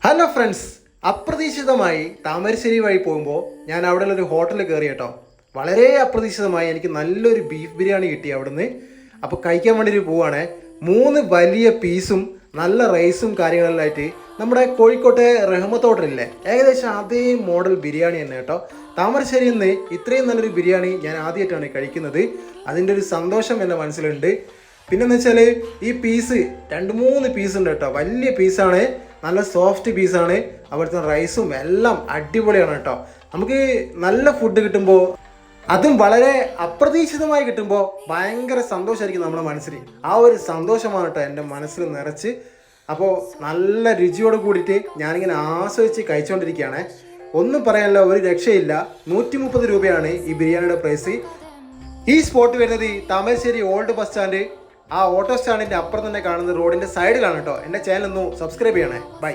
Hello friends, അപ്രതീക്ഷിതമായി താമരശ്ശേരി വഴി പോകുമ്പോൾ ഞാൻ അവിടെ ഒരു ഹോട്ടലിൽ കയറി കേട്ടോ. വളരെ അപ്രതീക്ഷിതമായി എനിക്ക് നല്ലൊരു ബീഫ് ബിരിയാണി കിട്ടി അവിടുന്ന്. അപ്പോൾ കഴിക്കാൻ വേണ്ടിയിട്ട് പോവുകയാണേ. 3 വലിയ പീസും നല്ല റൈസും കാര്യങ്ങളിലായിട്ട് നമ്മുടെ കോഴിക്കോട്ടെ റഹ്മത്ത് ഹോട്ടലില്ലേ, ഏകദേശം അതേ മോഡൽ ബിരിയാണി തന്നെ കേട്ടോ. താമരശ്ശേരിയിൽ നിന്ന് ഇത്രയും നല്ലൊരു ബിരിയാണി ഞാൻ ആദ്യമായിട്ടാണ് കഴിക്കുന്നത്. അതിൻ്റെ ഒരു സന്തോഷം എൻ്റെ മനസ്സിലുണ്ട്. പിന്നെന്ന് വെച്ചാൽ ഈ പീസ് 2-3 പീസ് ഉണ്ട് കേട്ടോ. വലിയ പീസാണ്, നല്ല സോഫ്റ്റ് പീസാണ്. അവിടുത്തെ റൈസും എല്ലാം അടിപൊളിയാണ് കേട്ടോ. നമുക്ക് നല്ല ഫുഡ് കിട്ടുമ്പോൾ, അതും വളരെ അപ്രതീക്ഷിതമായി കിട്ടുമ്പോൾ ഭയങ്കര സന്തോഷമായിരിക്കും നമ്മുടെ മനസ്സിൽ. ആ ഒരു സന്തോഷമാണ് കേട്ടോ എൻ്റെ മനസ്സിൽ നിറച്ച്. അപ്പോൾ നല്ല രുചിയോട് കൂടിയിട്ട് ഞാനിങ്ങനെ ആസ്വദിച്ച് കഴിച്ചുകൊണ്ടിരിക്കുകയാണ്. ഒന്നും പറയാനല്ല, ഒരു രക്ഷയില്ല. 130 രൂപയാണ് ഈ ബിരിയാണിയുടെ പ്രൈസ്. ഈ സ്പോട്ട് വരുന്നത് താമരശ്ശേരി ഓൾഡ് ബസ് സ്റ്റാൻഡ്, ആ ഓട്ടോ സ്റ്റാൻഡിൻ്റെ അപ്പുറം തന്നെ കാണുന്ന റോഡിൻ്റെ സൈഡിലാണ് കേട്ടോ. എൻ്റെ ചാനൽ ഒന്ന് സബ്സ്ക്രൈബ് ചെയ്യണേ. ബൈ.